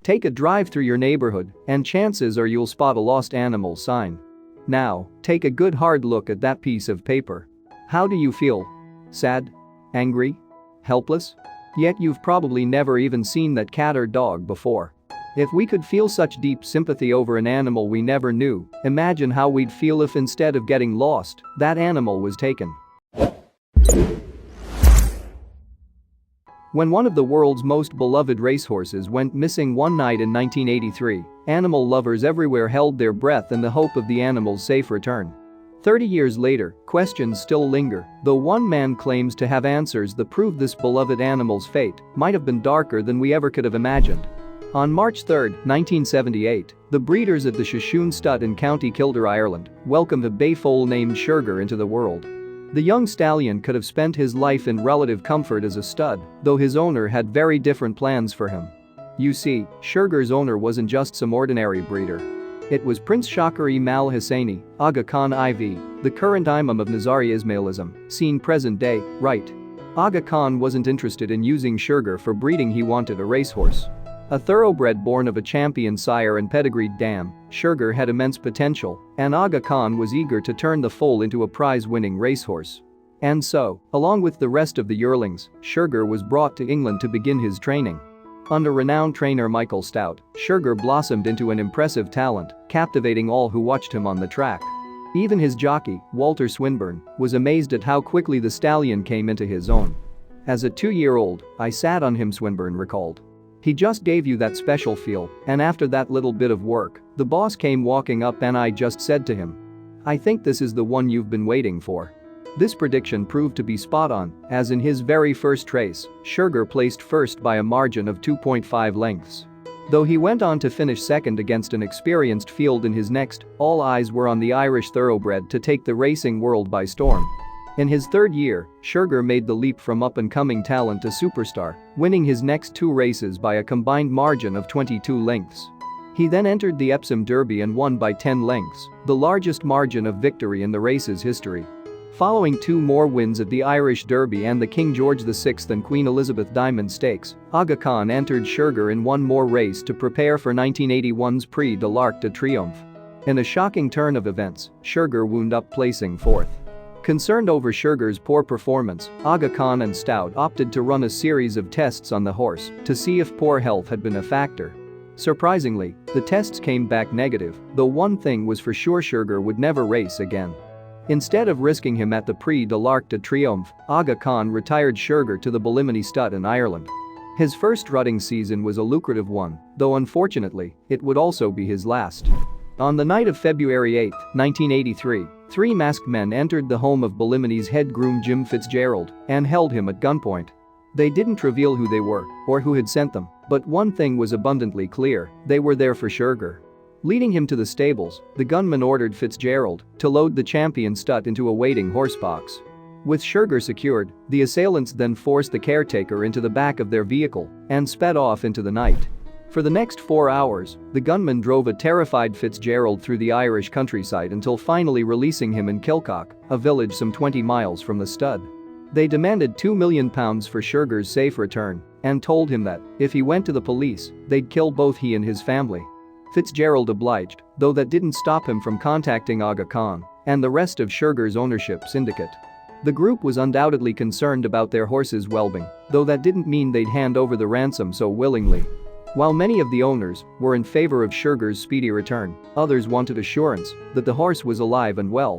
Take a drive through your neighborhood, and chances are you'll spot a lost animal sign. Now, take a good hard look at that piece of paper. How do you feel? Sad? Angry? Helpless? Yet you've probably never even seen that cat or dog before. If we could feel such deep sympathy over an animal we never knew, imagine how we'd feel if instead of getting lost, that animal was taken. When one of the world's most beloved racehorses went missing one night in 1983, animal lovers everywhere held their breath in the hope of the animal's safe return. 30 years later, questions still linger, though one man claims to have answers that prove this beloved animal's fate might have been darker than we ever could have imagined. On March 3, 1978, the breeders at the Shoshone Stud in County Kildare, Ireland, welcomed a bay foal named Sugar into the world. The young stallion could have spent his life in relative comfort as a stud, though his owner had very different plans for him. You see, Sugar's owner wasn't just some ordinary breeder. It was Prince Shakari Mal Husseini, Aga Khan IV, the current Imam of Nizari Ismailism, seen present day, right. Aga Khan wasn't interested in using Sugar for breeding, he wanted a racehorse. A thoroughbred born of a champion sire and pedigreed dam, Sugar had immense potential, and Aga Khan was eager to turn the foal into a prize-winning racehorse. And so, along with the rest of the yearlings, Sugar was brought to England to begin his training. Under renowned trainer Michael Stout, Sugar blossomed into an impressive talent, captivating all who watched him on the track. Even his jockey, Walter Swinburne, was amazed at how quickly the stallion came into his own. As a 2-year-old, I sat on him, Swinburne recalled. He just gave you that special feel, and after that little bit of work, the boss came walking up and I just said to him, "I think this is the one you've been waiting for." This prediction proved to be spot on, as in his very first race, Sugar placed first by a margin of 2.5 lengths. Though he went on to finish second against an experienced field in his next, all eyes were on the Irish thoroughbred to take the racing world by storm. In his third year, Sugar made the leap from up-and-coming talent to superstar, winning his next 2 races by a combined margin of 22 lengths. He then entered the Epsom Derby and won by 10 lengths, the largest margin of victory in the race's history. Following 2 more wins at the Irish Derby and the King George VI and Queen Elizabeth Diamond Stakes, Aga Khan entered Sugar in one more race to prepare for 1981's Prix de l'Arc de Triomphe. In a shocking turn of events, Sugar wound up placing 4th. Concerned over Sugar's poor performance, Aga Khan and Stout opted to run a series of tests on the horse to see if poor health had been a factor. Surprisingly, the tests came back negative, though one thing was for sure: Sugar would never race again. Instead of risking him at the Prix de l'Arc de Triomphe, Aga Khan retired Sugar to the Ballymoney Stud in Ireland. His first rutting season was a lucrative one, though unfortunately, it would also be his last. On the night of February 8, 1983, 3 masked men entered the home of Ballymoney's head groom Jim Fitzgerald and held him at gunpoint. They didn't reveal who they were or who had sent them, but one thing was abundantly clear: they were there for Sugar. Leading him to the stables, the gunman ordered Fitzgerald to load the champion stud into a waiting horse box. With Sugar secured, the assailants then forced the caretaker into the back of their vehicle and sped off into the night. For the next 4 hours, the gunman drove a terrified Fitzgerald through the Irish countryside until finally releasing him in Kilcock, a village some 20 miles from the stud. They demanded £2 million for Sugar's safe return and told him that, if he went to the police, they'd kill both he and his family. Fitzgerald obliged, though that didn't stop him from contacting Aga Khan and the rest of Sugar's ownership syndicate. The group was undoubtedly concerned about their horse's well-being, though that didn't mean they'd hand over the ransom so willingly. While many of the owners were in favor of Sugar's speedy return, others wanted assurance that the horse was alive and well.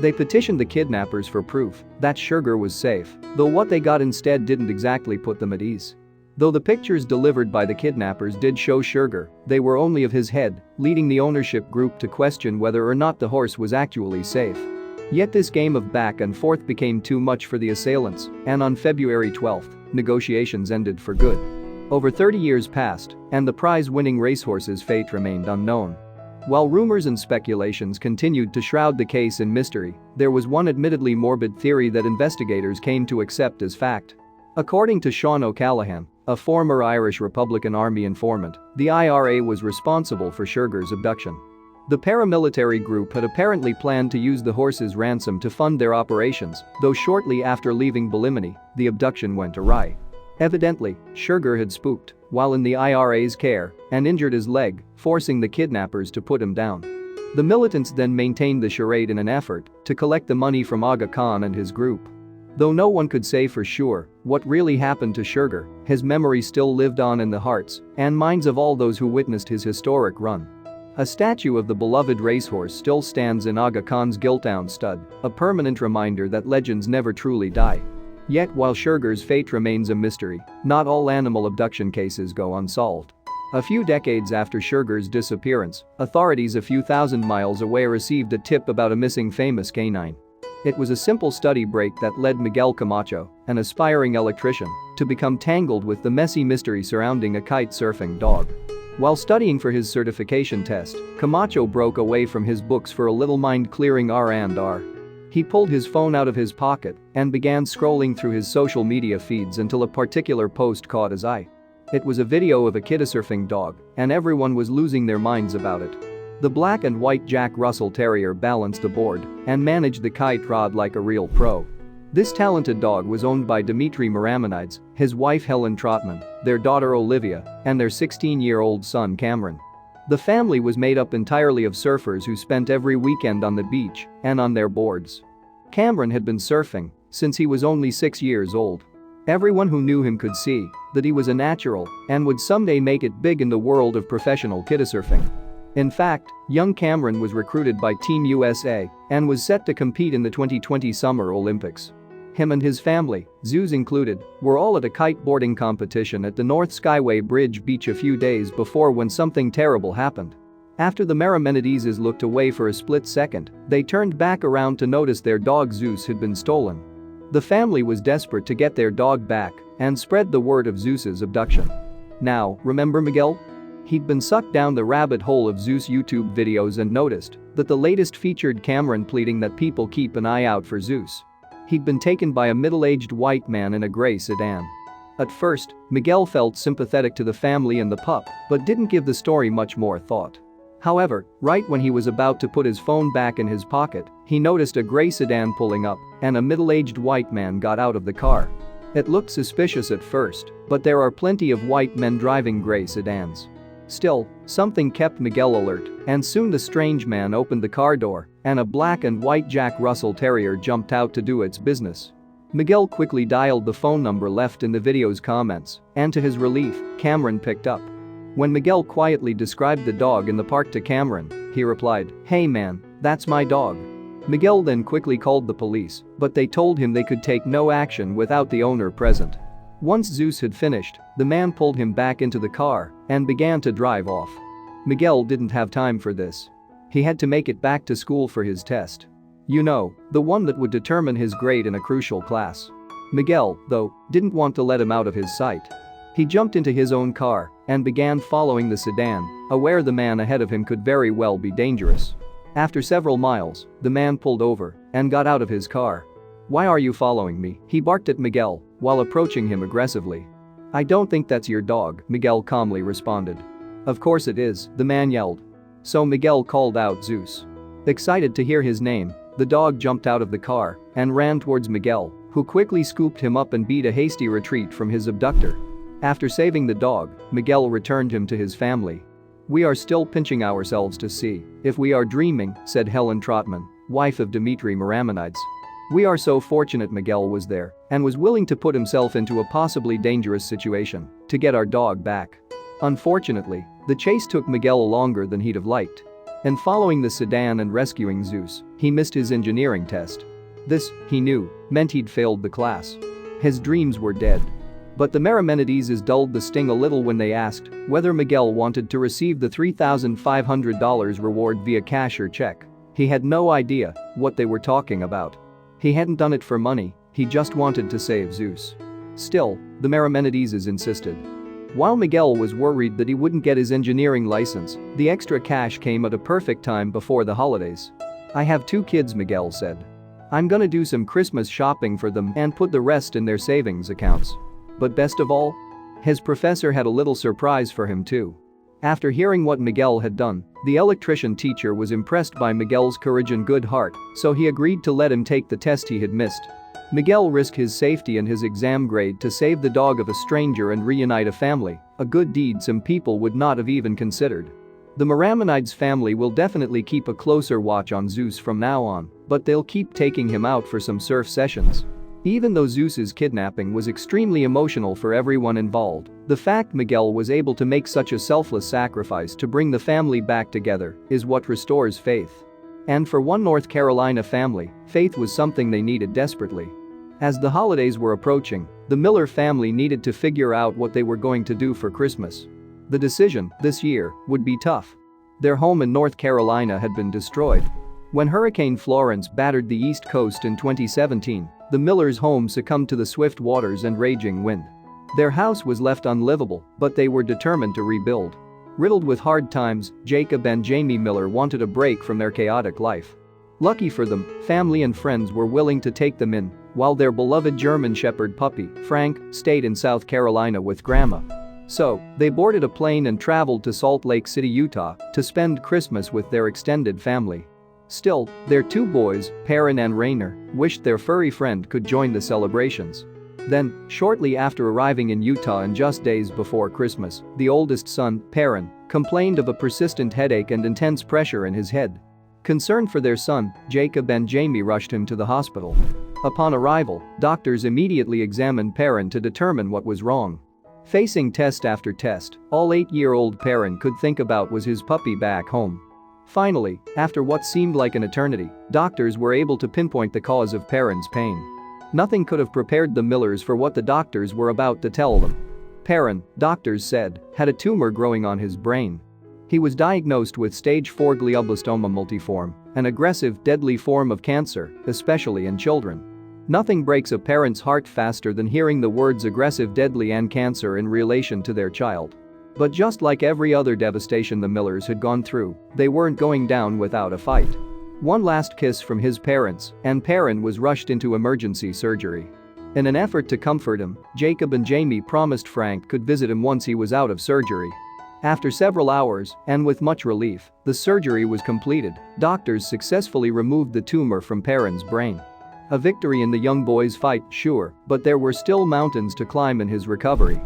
They petitioned the kidnappers for proof that Sugar was safe, though what they got instead didn't exactly put them at ease. Though the pictures delivered by the kidnappers did show Sugar, they were only of his head, leading the ownership group to question whether or not the horse was actually safe. Yet this game of back and forth became too much for the assailants, and on February 12, negotiations ended for good. Over 30 years passed, and the prize-winning racehorse's fate remained unknown. While rumors and speculations continued to shroud the case in mystery, there was one admittedly morbid theory that investigators came to accept as fact. According to Sean O'Callaghan, a former Irish Republican Army informant, the IRA was responsible for Sugar's abduction. The paramilitary group had apparently planned to use the horse's ransom to fund their operations, though shortly after leaving Ballymoney, the abduction went awry. Evidently, Sugar had spooked while in the IRA's care and injured his leg, forcing the kidnappers to put him down. The militants then maintained the charade in an effort to collect the money from Aga Khan and his group. Though no one could say for sure what really happened to Sugar, his memory still lived on in the hearts and minds of all those who witnessed his historic run. A statue of the beloved racehorse still stands in Aga Khan's Giltown stud, a permanent reminder that legends never truly die. Yet while Sugar's fate remains a mystery, not all animal abduction cases go unsolved. A few decades after Sugar's disappearance, authorities a few thousand miles away received a tip about a missing famous canine. It was a simple study break that led Miguel Camacho, an aspiring electrician, to become tangled with the messy mystery surrounding a kite-surfing dog. While studying for his certification test, Camacho broke away from his books for a little mind-clearing R&R. He pulled his phone out of his pocket and began scrolling through his social media feeds until a particular post caught his eye. It was a video of a kite-surfing dog, and everyone was losing their minds about it. The black and white Jack Russell Terrier balanced aboard and managed the kite rod like a real pro. This talented dog was owned by Dimitri Maramonides, his wife Helen Trotman, their daughter Olivia, and their 16-year-old son Cameron. The family was made up entirely of surfers who spent every weekend on the beach and on their boards. Cameron had been surfing since he was only 6 years old. Everyone who knew him could see that he was a natural and would someday make it big in the world of professional kitesurfing. In fact, young Cameron was recruited by Team USA and was set to compete in the 2020 Summer Olympics. Him and his family, zoos included, were all at a kiteboarding competition at the North Skyway Bridge Beach a few days before when something terrible happened. After the Maramonideses looked away for a split second, they turned back around to notice their dog Zeus had been stolen. The family was desperate to get their dog back and spread the word of Zeus's abduction. Now, remember Miguel? He'd been sucked down the rabbit hole of Zeus YouTube videos and noticed that the latest featured Cameron pleading that people keep an eye out for Zeus. He'd been taken by a middle-aged white man in a gray sedan. At first, Miguel felt sympathetic to the family and the pup, but didn't give the story much more thought. However, right when he was about to put his phone back in his pocket, he noticed a gray sedan pulling up and a middle-aged white man got out of the car. It looked suspicious at first, but there are plenty of white men driving gray sedans. Still, something kept Miguel alert, and soon the strange man opened the car door and a black and white Jack Russell Terrier jumped out to do its business. Miguel quickly dialed the phone number left in the video's comments, and to his relief, Cameron picked up. When Miguel quietly described the dog in the park to Cameron, he replied, "Hey man, that's my dog." Miguel then quickly called the police, but they told him they could take no action without the owner present. Once Zeus had finished, the man pulled him back into the car and began to drive off. Miguel didn't have time for this. He had to make it back to school for his test. You know, the one that would determine his grade in a crucial class. Miguel, though, didn't want to let him out of his sight. He jumped into his own car and began following the sedan, aware the man ahead of him could very well be dangerous. After several miles, the man pulled over and got out of his car. "Why are you following me?" he barked at Miguel while approaching him aggressively. "I don't think that's your dog," Miguel calmly responded. "Of course it is," the man yelled. So Miguel called out Zeus. Excited to hear his name, the dog jumped out of the car and ran towards Miguel, who quickly scooped him up and beat a hasty retreat from his abductor. After saving the dog, Miguel returned him to his family. "We are still pinching ourselves to see if we are dreaming," said Helen Trotman, wife of Dimitri Maramonides. "We are so fortunate Miguel was there and was willing to put himself into a possibly dangerous situation to get our dog back. Unfortunately, the chase took Miguel longer than he'd have liked. And following the sedan and rescuing Zeus, he missed his engineering test. This, he knew, meant he'd failed the class. His dreams were dead." But the Maramonideses dulled the sting a little when they asked whether Miguel wanted to receive the $3,500 reward via cash or check. He had no idea what they were talking about. He hadn't done it for money, he just wanted to save Zeus. Still, the Maramonideses insisted. While Miguel was worried that he wouldn't get his engineering license, the extra cash came at a perfect time before the holidays. "I have 2 kids," Miguel said. "I'm gonna do some Christmas shopping for them and put the rest in their savings accounts." But best of all, his professor had a little surprise for him too. After hearing what Miguel had done, the electrician teacher was impressed by Miguel's courage and good heart, so he agreed to let him take the test he had missed. Miguel risked his safety and his exam grade to save the dog of a stranger and reunite a family, a good deed some people would not have even considered. The Maramonides family will definitely keep a closer watch on Zeus from now on, but they'll keep taking him out for some surf sessions. Even though Zeus's kidnapping was extremely emotional for everyone involved, the fact Miguel was able to make such a selfless sacrifice to bring the family back together is what restores faith. And for one North Carolina family, faith was something they needed desperately. As the holidays were approaching, the Miller family needed to figure out what they were going to do for Christmas. The decision, this year, would be tough. Their home in North Carolina had been destroyed. When Hurricane Florence battered the East Coast in 2017, the Millers' home succumbed to the swift waters and raging wind. Their house was left unlivable, but they were determined to rebuild. Riddled with hard times, Jacob and Jamie Miller wanted a break from their chaotic life. Lucky for them, family and friends were willing to take them in, while their beloved German Shepherd puppy, Frank, stayed in South Carolina with Grandma. So, they boarded a plane and traveled to Salt Lake City, Utah, to spend Christmas with their extended family. Still, their two boys, Perrin and Rainer, wished their furry friend could join the celebrations. Then, shortly after arriving in Utah and just days before Christmas, the oldest son, Perrin, complained of a persistent headache and intense pressure in his head. Concerned for their son, Jacob and Jamie rushed him to the hospital. Upon arrival, doctors immediately examined Perrin to determine what was wrong. Facing test after test, all 8-year-old Perrin could think about was his puppy back home. Finally, after what seemed like an eternity, doctors were able to pinpoint the cause of Perrin's pain. Nothing could have prepared the Millers for what the doctors were about to tell them. Perrin, doctors said, had a tumor growing on his brain. He was diagnosed with stage 4 glioblastoma multiforme, an aggressive, deadly form of cancer, especially in children. Nothing breaks a parent's heart faster than hearing the words aggressive, deadly, and cancer in relation to their child. But just like every other devastation the Millers had gone through, they weren't going down without a fight. One last kiss from his parents, and Perrin was rushed into emergency surgery. In an effort to comfort him, Jacob and Jamie promised Frank could visit him once he was out of surgery. After several hours, and with much relief, the surgery was completed. Doctors successfully removed the tumor from Perrin's brain. A victory in the young boy's fight, sure, but there were still mountains to climb in his recovery.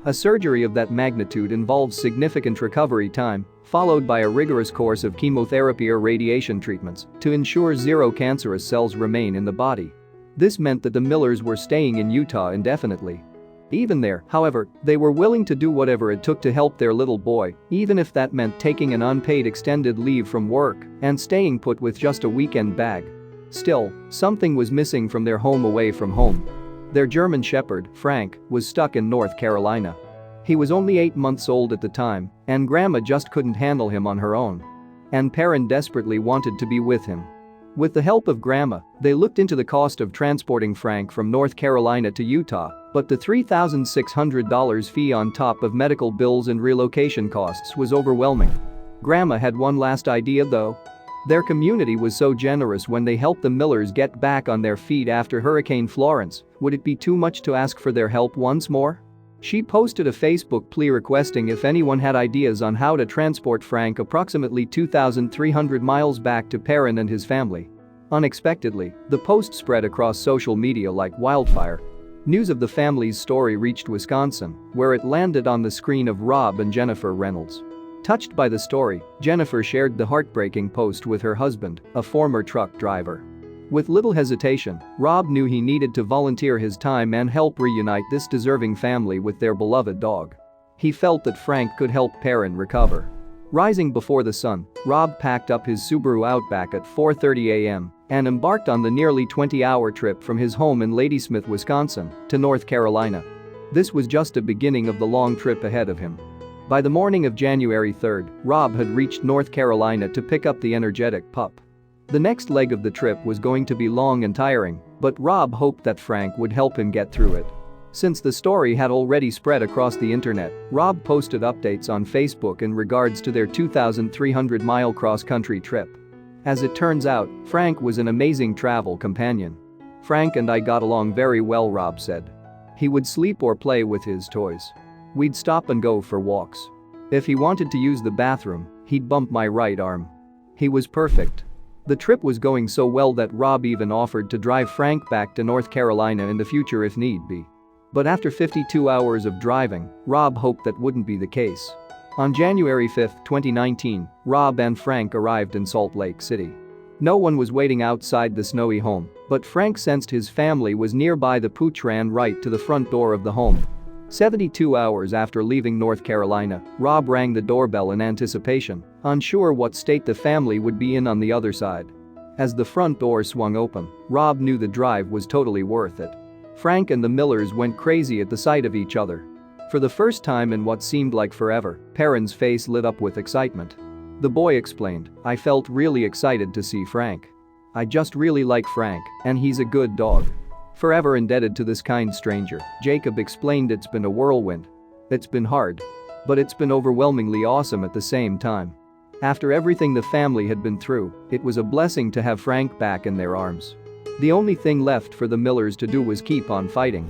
A surgery of that magnitude involves significant recovery time, followed by a rigorous course of chemotherapy or radiation treatments to ensure zero cancerous cells remain in the body. This meant that the Millers were staying in Utah indefinitely. Even there, however, they were willing to do whatever it took to help their little boy, even if that meant taking an unpaid extended leave from work and staying put with just a weekend bag. Still, something was missing from their home away from home. Their German Shepherd, Frank, was stuck in North Carolina. He was only 8 months old at the time, and Grandma just couldn't handle him on her own. And Perrin desperately wanted to be with him. With the help of Grandma, they looked into the cost of transporting Frank from North Carolina to Utah, but the $3,600 fee on top of medical bills and relocation costs was overwhelming. Grandma had one last idea though. Their community was so generous when they helped the Millers get back on their feet after Hurricane Florence. Would it be too much to ask for their help once more? She posted a Facebook plea requesting if anyone had ideas on how to transport Frank approximately 2,300 miles back to Perrin and his family. Unexpectedly, the post spread across social media like wildfire. News of the family's story reached Wisconsin, where it landed on the screen of Rob and Jennifer Reynolds. Touched by the story, Jennifer shared the heartbreaking post with her husband, a former truck driver. With little hesitation, Rob knew he needed to volunteer his time and help reunite this deserving family with their beloved dog. He felt that Frank could help Perrin recover. Rising before the sun, Rob packed up his Subaru Outback at 4:30 a.m. and embarked on the nearly 20-hour trip from his home in Ladysmith, Wisconsin, to North Carolina. This was just a beginning of the long trip ahead of him. By the morning of January 3rd, Rob had reached North Carolina to pick up the energetic pup. The next leg of the trip was going to be long and tiring, but Rob hoped that Frank would help him get through it. Since the story had already spread across the internet, Rob posted updates on Facebook in regards to their 2,300-mile cross-country trip. As it turns out, Frank was an amazing travel companion. "Frank and I got along very well," Rob said. "He would sleep or play with his toys. We'd stop and go for walks. If he wanted to use the bathroom, he'd bump my right arm. He was perfect. The trip was going so well that Rob even offered to drive Frank back to North Carolina in the future if need be. But after 52 hours of driving, Rob hoped that wouldn't be the case. On January 5, 2019, Rob and Frank arrived in Salt Lake City. No one was waiting outside the snowy home, but Frank sensed his family was nearby. The pooch ran right to the front door of the home. 72 hours after leaving North Carolina, Rob rang the doorbell in anticipation, unsure what state the family would be in on the other side. As the front door swung open, Rob knew the drive was totally worth it. Frank and the Millers went crazy at the sight of each other. For the first time in what seemed like forever, Perrin's face lit up with excitement. The boy explained, "I felt really excited to see Frank. I just really like Frank, and he's a good dog. Forever indebted to this kind stranger," Jacob explained. "It's been a whirlwind. It's been hard. But it's been overwhelmingly awesome at the same time. After everything the family had been through, it was a blessing to have Frank back in their arms. The only thing left for the Millers to do was keep on fighting."